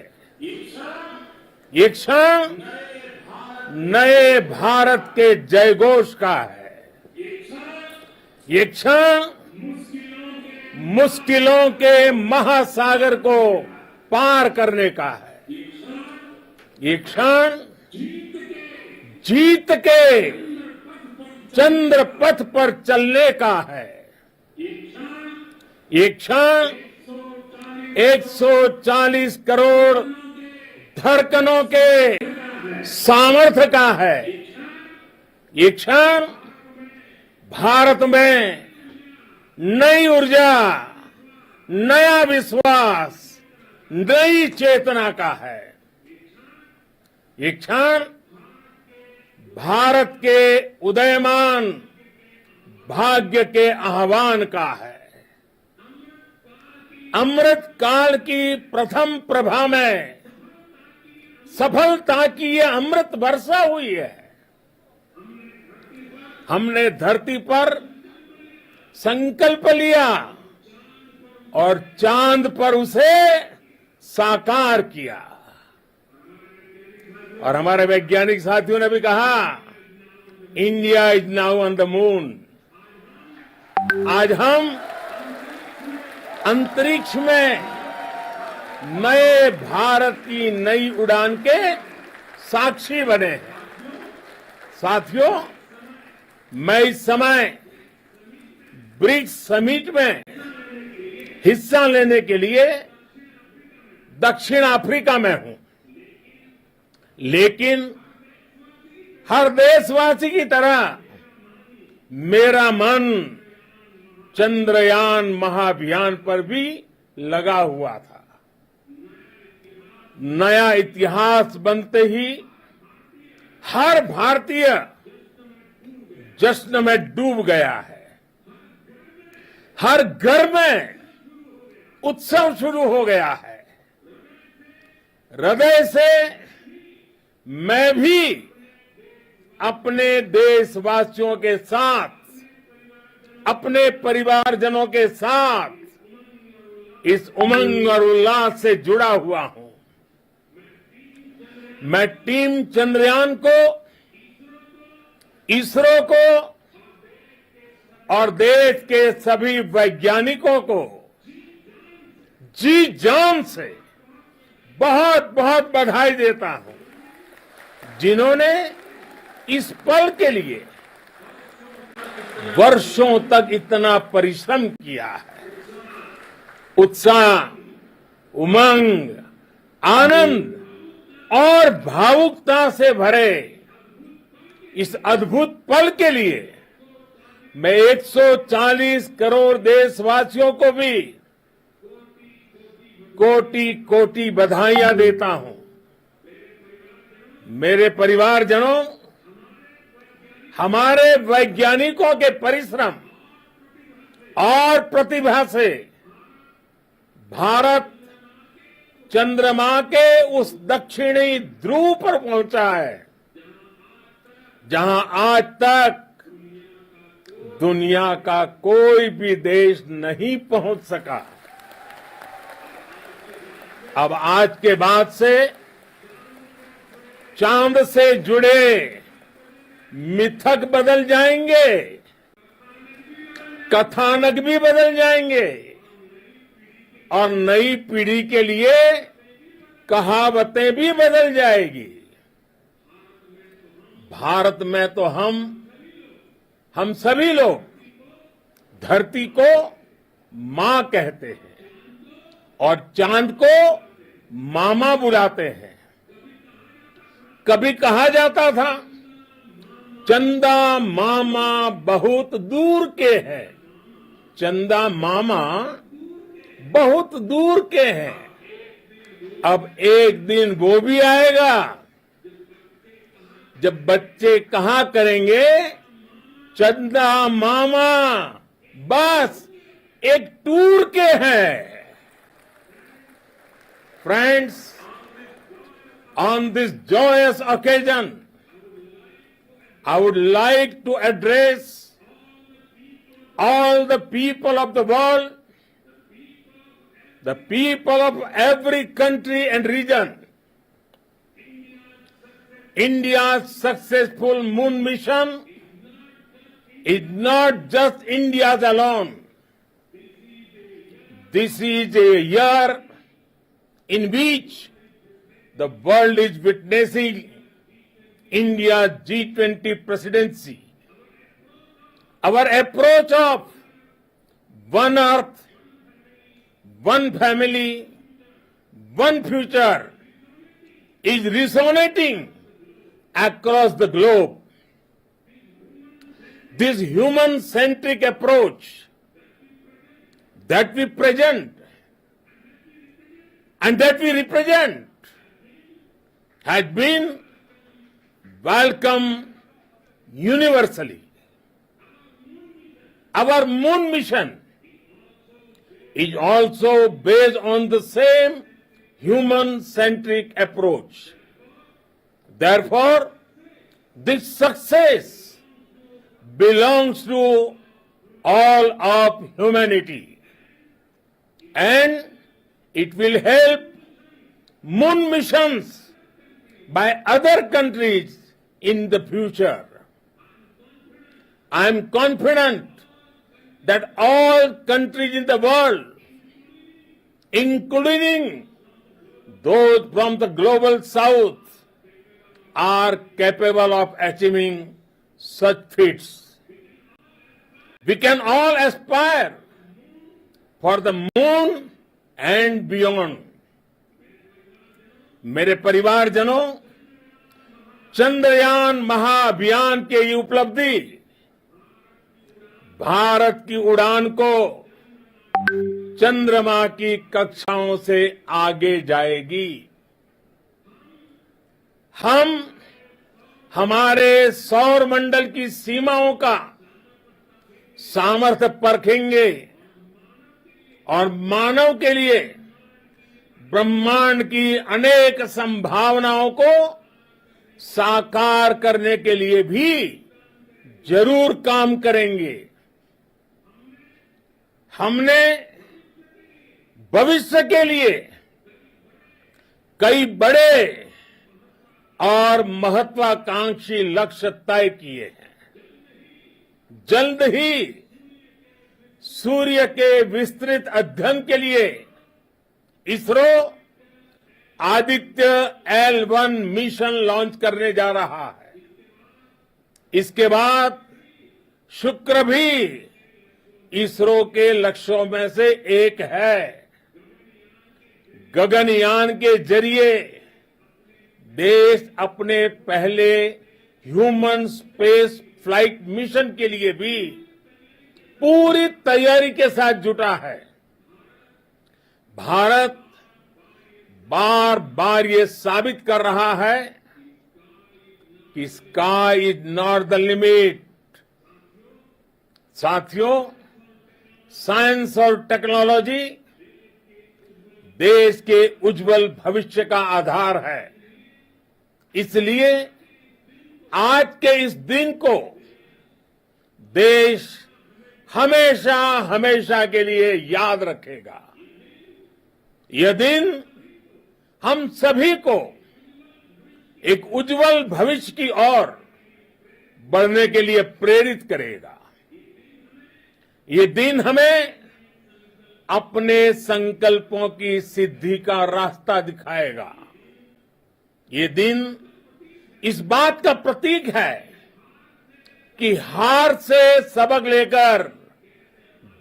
ये क्षण नए भारत के जयघोष का है। ये क्षण मुश्किलों के महासागर को पार करने का है। ये क्षण जीत के चंद्र पथ पर चलने का है। ये क्षण 140 करोड़ धड़कनों के सामर्थ्य का है। ये क्षण भारत में नई ऊर्जा, नया विश्वास, नई चेतना का है। ये क्षण भारत के उदयमान भाग्य के आह्वान का है। अमृत काल की प्रथम प्रभा में सफलता की ये अमृत वर्षा हुई है। हमने धरती पर संकल्प लिया और चांद पर उसे साकार किया। और हमारे वैज्ञानिक साथियों ने भी कहा, India is now on the moon. आज हम अंतरिक्ष में नए भारत की नई उड़ान के साक्षी बने हैं। साथियों, मैं इस समय ब्रिक्स समिट में हिस्सा लेने के लिए दक्षिण अफ्रीका में हूं, लेकिन हर देशवासी की तरह मेरा मन चंद्रयान महाअभियान पर भी लगा हुआ था। नया इतिहास बनते ही हर भारतीय जश्न में डूब गया है। हर घर में उत्सव शुरू हो गया है। हृदय से मैं भी अपने देशवासियों के साथ, अपने परिवारजनों के साथ इस उमंग और उल्लास से जुड़ा हुआ हूं। मैं टीम चंद्रयान को, इसरो को और देश के सभी वैज्ञानिकों को जी जान से बहुत बहुत बधाई देता हूं, जिन्होंने इस पल के लिए वर्षों तक इतना परिश्रम किया है। उत्साह, उमंग, आनंद और भावुकता से भरे इस अद्भुत पल के लिए मैं 140 करोड़ देशवासियों को भी कोटि कोटि बधाइयां देता हूं। मेरे परिवारजनों, हमारे वैज्ञानिकों के परिश्रम और प्रतिभा से भारत चंद्रमा के उस दक्षिणी ध्रुव पर पहुंचा है, जहां आज तक दुनिया का कोई भी देश नहीं पहुंच सका। अब आज के बाद से चांद से जुड़े मिथक बदल जाएंगे, कथानक भी बदल जाएंगे और नई पीढ़ी के लिए कहावतें भी बदल जाएगी। भारत में तो हम सभी लोग धरती को मां कहते हैं और चांद को मामा बुलाते हैं। कभी कहा जाता था चंदा मामा बहुत दूर के हैं, चंदा मामा बहुत दूर के हैं। अब एक दिन वो भी आएगा जब बच्चे कहा करेंगे चंदा मामा बस एक टूर के हैं। Friends, on this joyous occasion, I would like to address all the people of the world, the people of every country and region. India's successful moon mission is not just India's alone. This is a year in which the world is witnessing India's G20 presidency. Our approach of one earth, one family, one future is resonating across the globe. This human-centric approach that we present and that we represent has been welcomed universally. Our moon mission is also based on the same human-centric approach. Therefore, this success belongs to all of humanity, and it will help moon missions by other countries in the future. I am confident that all countries in the world, including those from the global south, are capable of achieving such feats. We can all aspire for the moon and beyond. मेरे परिवारजनों, चंद्रयान महाअभियान की ये उपलब्धि भारत की उड़ान को चंद्रमा की कक्षाओं से आगे जाएगी। हम हमारे सौर मंडल की सीमाओं का सामर्थ्य परखेंगे और मानव के लिए ब्रह्मांड की अनेक संभावनाओं को साकार करने के लिए भी जरूर काम करेंगे। हमने भविष्य के लिए कई बड़े और महत्वाकांक्षी लक्ष्य तय किए हैं। जल्द ही सूर्य के विस्तृत अध्ययन के लिए ISRO Aditya L1 mission launch करने जा रहा है। इसके बाद शुक्र भी इसरो के लक्ष्यों में से एक है। गगनयान के जरिए देश अपने पहले ह्यूमन स्पेस फ्लाइट मिशन के लिए भी पूरी तैयारी के साथ जुटा है। भारत बार बार ये साबित कर रहा है कि sky is not the limit. साथियों, साइंस और टेक्नोलॉजी देश के उज्जवल भविष्य का आधार है। इसलिए आज के इस दिन को देश हमेशा हमेशा के लिए याद रखेगा। यह दिन हम सभी को एक उज्जवल भविष्य की ओर बढ़ने के लिए प्रेरित करेगा। ये दिन हमें अपने संकल्पों की सिद्धि का रास्ता दिखाएगा। ये दिन इस बात का प्रतीक है कि हार से सबक लेकर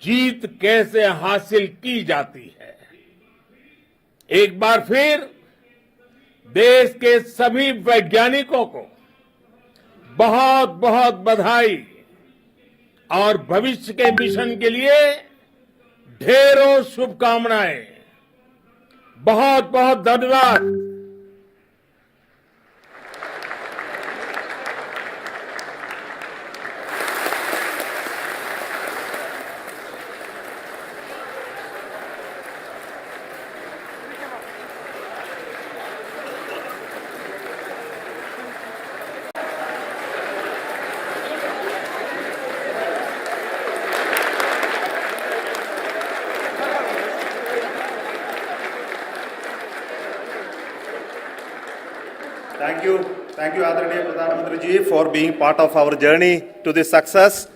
जीत कैसे हासिल की जाती है। एक बार फिर देश के सभी वैज्ञानिकों को बहुत बहुत बधाई और भविष्य के मिशन के लिए ढेरों शुभकामनाएं। बहुत बहुत धन्यवाद। Thank you, Adharaniya Pradhan Mantri ji, for being part of our journey to this success.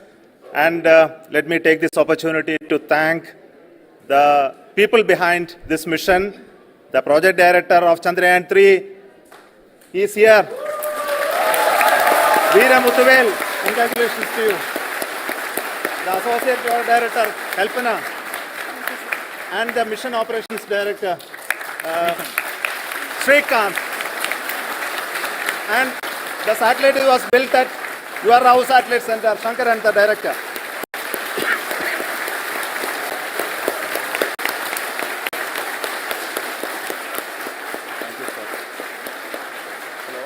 And let me take this opportunity to thank the people behind this mission. The project director of Chandrayaan 3, he is here. Veera Muthuvel, congratulations to you. The associate project director, Kalpana, and the mission operations director, Srikanth. And the satellite was built at your house satellite center, Shankar and the director. Thank you, sir. Hello.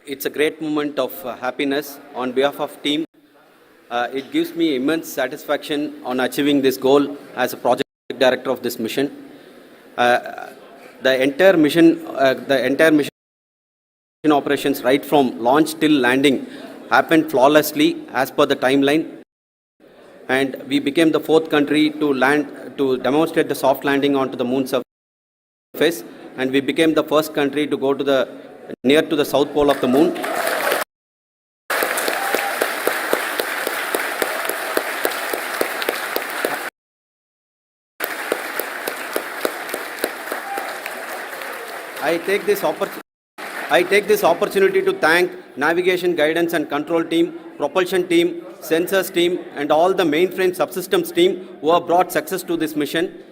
It's a great moment of happiness on behalf of team. It gives me immense satisfaction on achieving this goal as a project director of this mission. The entire mission operations right from launch till landing happened flawlessly as per the timeline. And we became the fourth country to demonstrate the soft landing onto the moon surface. And we became the first country to go to near to the south pole of the moon. I take this opportunity to thank navigation, guidance and control team, propulsion team, sensors team and all the mainframe subsystems team who have brought success to this mission.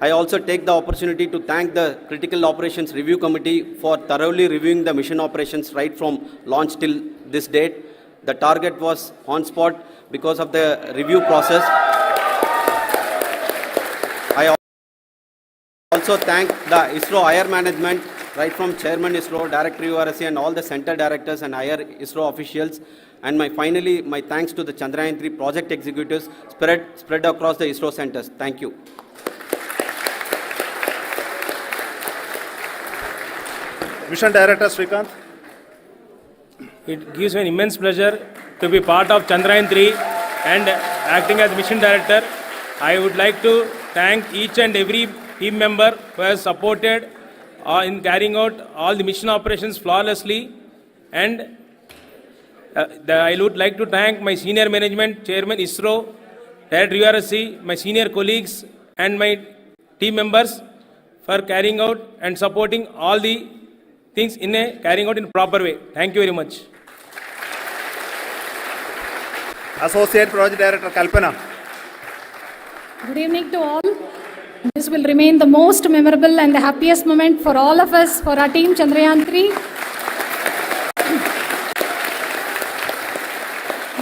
I also take the opportunity to thank the Critical Operations Review Committee for thoroughly reviewing the mission operations right from launch till this date. The target was on spot because of the review process. I also thank the ISRO higher management, right from Chairman ISRO, Director URSC and all the center directors and higher ISRO officials. And finally, my thanks to the Chandrayaan 3 project executives spread across the ISRO centers. Thank you. Mission Director Srikanth. It gives me an immense pleasure to be part of Chandrayaan 3 and acting as Mission Director. I would like to thank each and every team member who has supported in carrying out all the mission operations flawlessly. And I would like to thank my senior management, Chairman ISRO, Director URSC, my senior colleagues and my team members for carrying out and supporting all the things carrying out in a proper way. Thank you very much. Associate Project Director Kalpana. Good evening to all. This will remain the most memorable and the happiest moment for all of us, for our team Chandrayaan 3.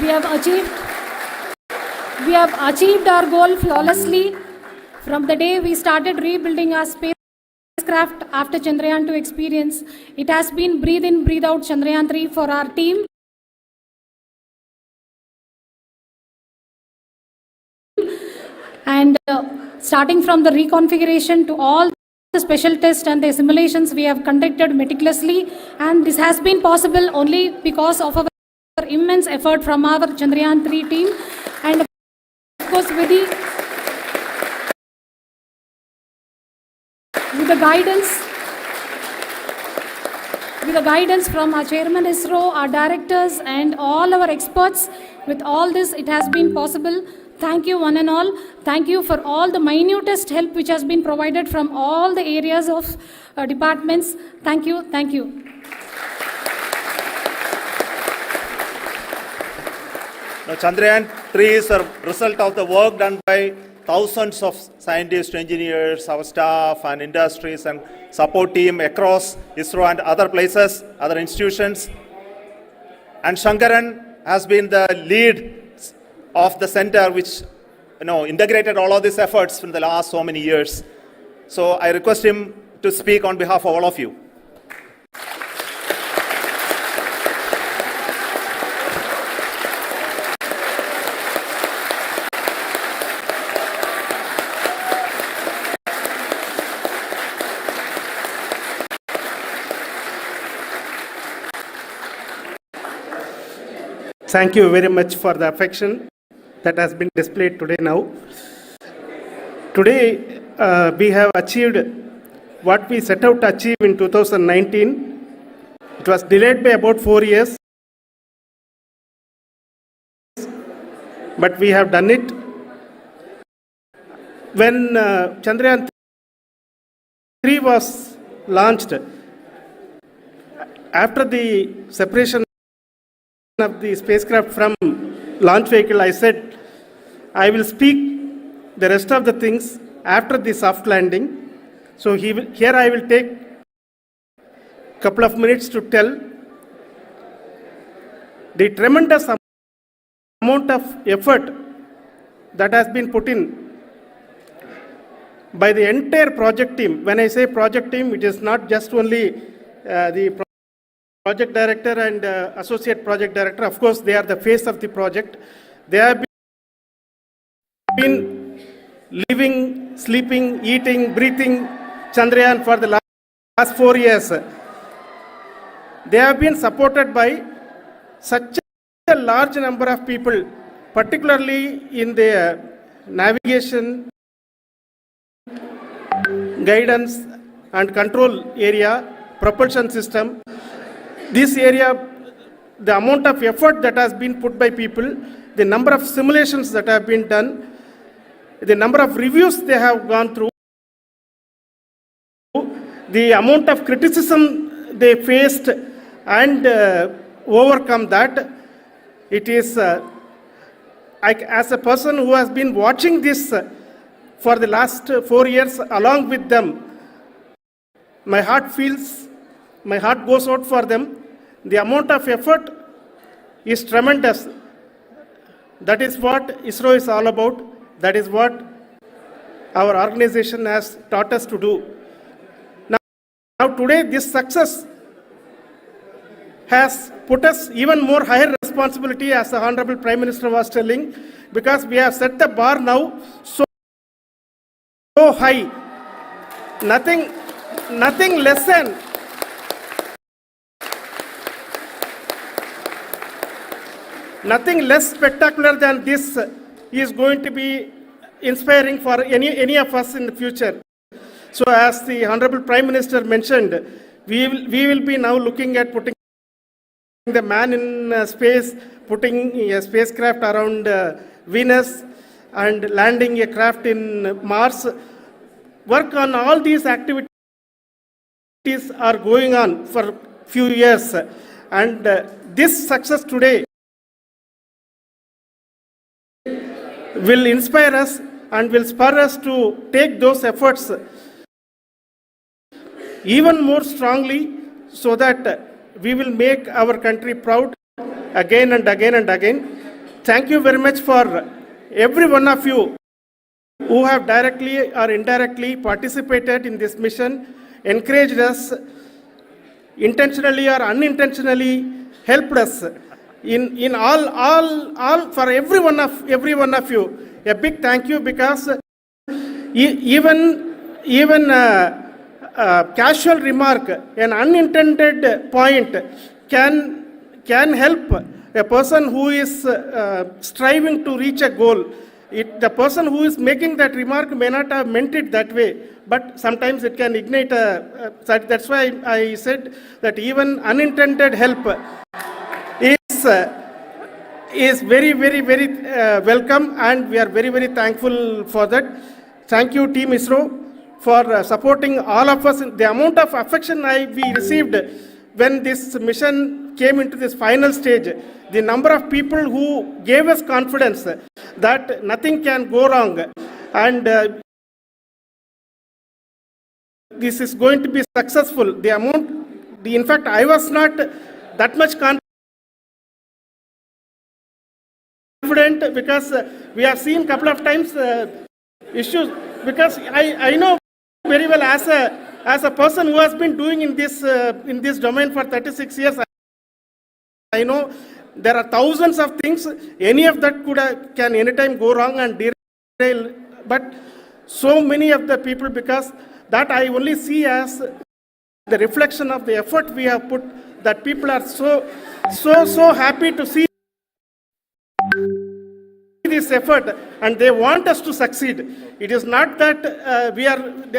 We have achieved our goal flawlessly from the day we started rebuilding our spacecraft after Chandrayaan 2 experience. It has been breathe in, breathe out Chandrayaan 3 for our team. And starting from the reconfiguration to all the special tests and the simulations we have conducted meticulously, and this has been possible only because of our immense effort from our Chandrayaan 3 team, and of course with the guidance from our Chairman ISRO, our directors and all our experts. With all this, it has been possible. Thank you, one and all. Thank you for all the minutest help which has been provided from all the areas of departments. Thank you. Thank you. Now, Chandrayaan 3 is a result of the work done by thousands of scientists, engineers, our staff and industries and support team across ISRO and other places, other institutions. And Shankaran has been the lead of the center which integrated all of these efforts in the last so many years. So I request him to speak on behalf of all of you. Thank you very much for the affection that has been displayed today now. Today, we have achieved what we set out to achieve in 2019. It was delayed by about 4 years, but we have done it. When Chandrayaan 3 was launched, after the separation of the spacecraft from launch vehicle, I said I will speak the rest of the things after the soft landing. So here I will take a couple of minutes to tell the tremendous amount of effort that has been put in by the entire project team. When I say project team, it is not just only the project director and associate project director. Of course, they are the face of the project. They have been living, sleeping, eating, breathing Chandrayaan for the last 4 years. They have been supported by such a large number of people, particularly in the navigation, guidance and control area, propulsion system. This area, the amount of effort that has been put by people, the number of simulations that have been done, the number of reviews they have gone through, the amount of criticism they faced and overcome that. It is, as a person who has been watching this for the last 4 years along with them, my heart goes out for them. The amount of effort is tremendous. That is what ISRO is all about. That is what our organization has taught us to do. Now today, this success has put us even more higher responsibility, as the Honorable Prime Minister was telling, because we have set the bar now so high. Nothing less than nothing less spectacular than this is going to be inspiring for any of us in the future. So as the Honorable Prime Minister mentioned, we will be now looking at putting the man in space, putting a spacecraft around Venus and landing a craft in Mars. Work on all these activities are going on for few years, and this success today will inspire us and will spur us to take those efforts even more strongly, so that we will make our country proud again and again and again. Thank you very much for every one of you who have directly or indirectly participated in this mission, encouraged us, intentionally or unintentionally helped us in all for every one of you. A big thank you, because even casual remark, an unintended point can help a person who is striving to reach a goal. The person who is making that remark may not have meant it that way, but sometimes it can ignite that's why I said that even unintended help is very, very, very welcome, and we are very, very thankful for that. Thank you, Team ISRO, for supporting all of us. The amount of affection we received when this mission came into this final stage, the number of people who gave us confidence that nothing can go wrong, and this is going to be successful. In fact, I was not that much confident because we have seen a couple of times issues, because I know very well as a person who has been doing in this domain for 36 years, I know there are thousands of things. Any of that can anytime go wrong and derail. But so many of the people, because that I only see as the reflection of the effort we have put, that people are so happy to see this effort, and they want us to succeed. It is not that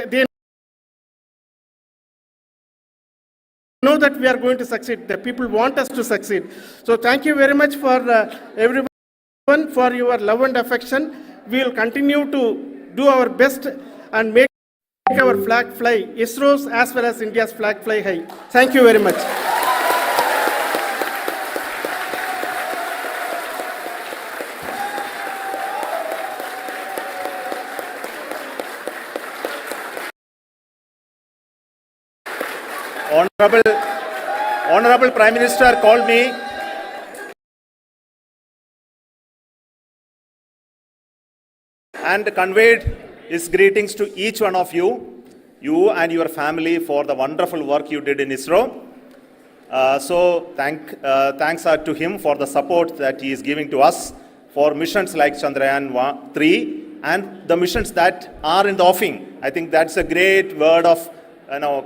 they know that we are going to succeed. The people want us to succeed. So thank you very much for everyone for your love and affection. We will continue to do our best and make our flag fly, ISRO's as well as India's flag fly high. Thank you very much. Honorable Prime Minister called me and conveyed his greetings to each one of you and your family, for the wonderful work you did in ISRO. So thanks are to him for the support that he is giving to us for missions like Chandrayaan 3 and the missions that are in the offing. I think that's a great word of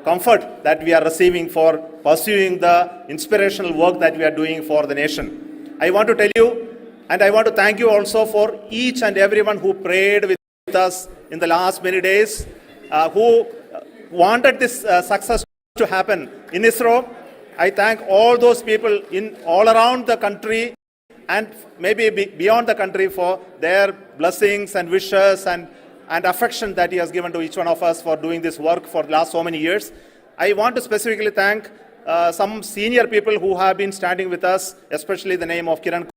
comfort that we are receiving for pursuing the inspirational work that we are doing for the nation. I want to tell you, and I want to thank you also for each and everyone who prayed with us in the last many days, who wanted this success to happen in ISRO. I thank all those people all around the country and maybe beyond the country for their blessings and wishes and affection that he has given to each one of us for doing this work for the last so many years. I want to specifically thank some senior people who have been standing with us, especially the name of Kiran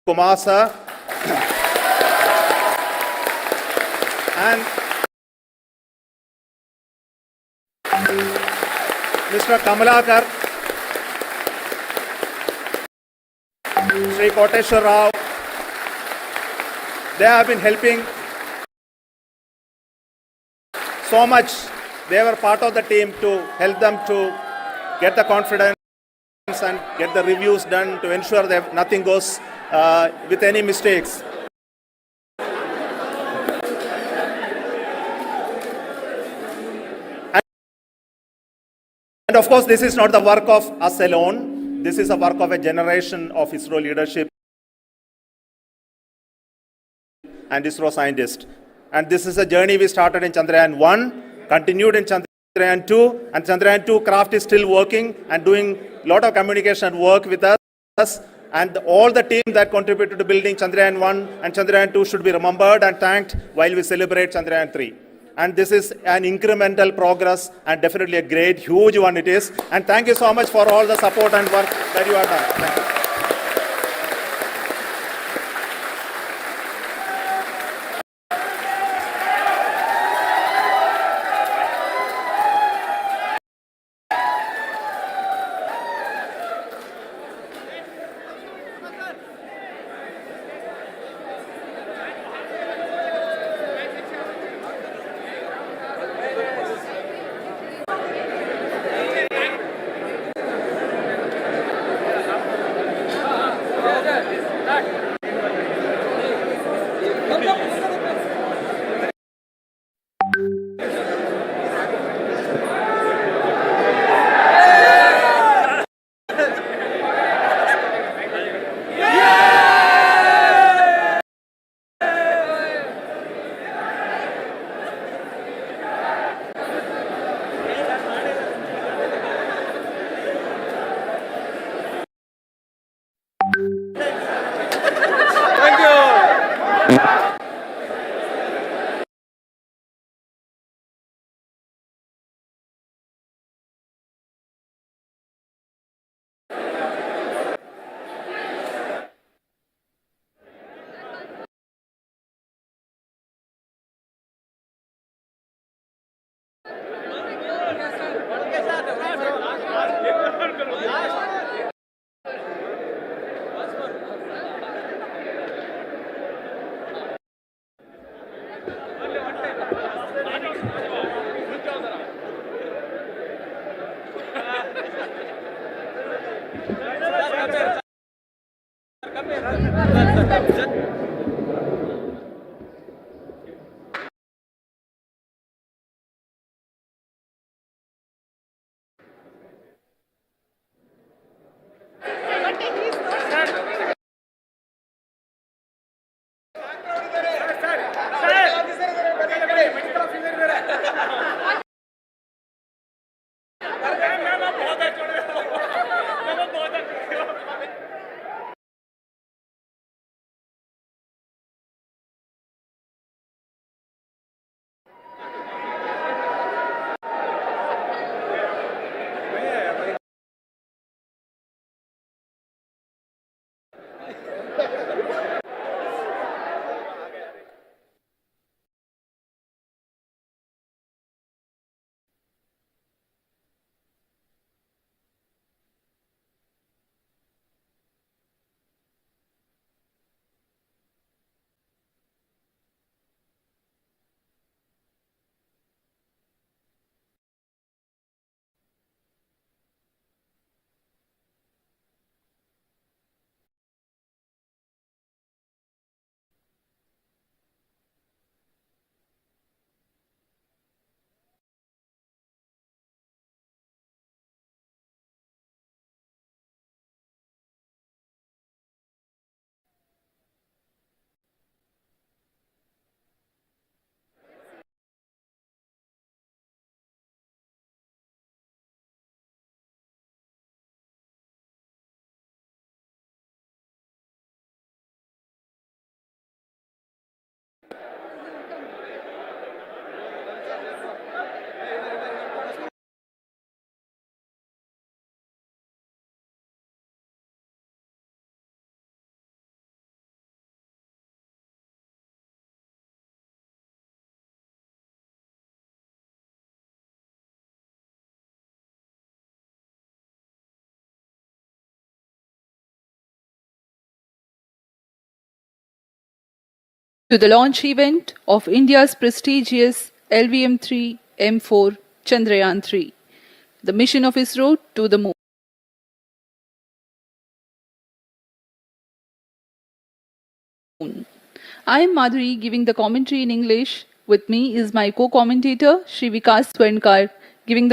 Kumar sir and Mr. Kamalakar, Sri Koteshwar Rao. They have been helping so much. They were part of the team to help them to get the confidence and get the reviews done to ensure that nothing goes with any mistakes. And of course, this is not the work of us alone. This is a work of a generation of ISRO leadership and ISRO scientists. And this is a journey we started in Chandrayaan 1, continued in Chandrayaan 2, and Chandrayaan 2 craft is still working and doing a lot of communication work with us. And all the team that contributed to building Chandrayaan 1 and Chandrayaan 2 should be remembered and thanked while we celebrate Chandrayaan 3. And this is an incremental progress and definitely a great, huge one it is. And thank you so much for all the support and work that you have done. Thank you. to the launch event of India's prestigious LVM-3 M4 Chandrayaan 3, the mission of ISRO to the moon. I am Madhuri giving the commentary in English. With me is my co-commentator, Shri Vikas Swarnkar, giving the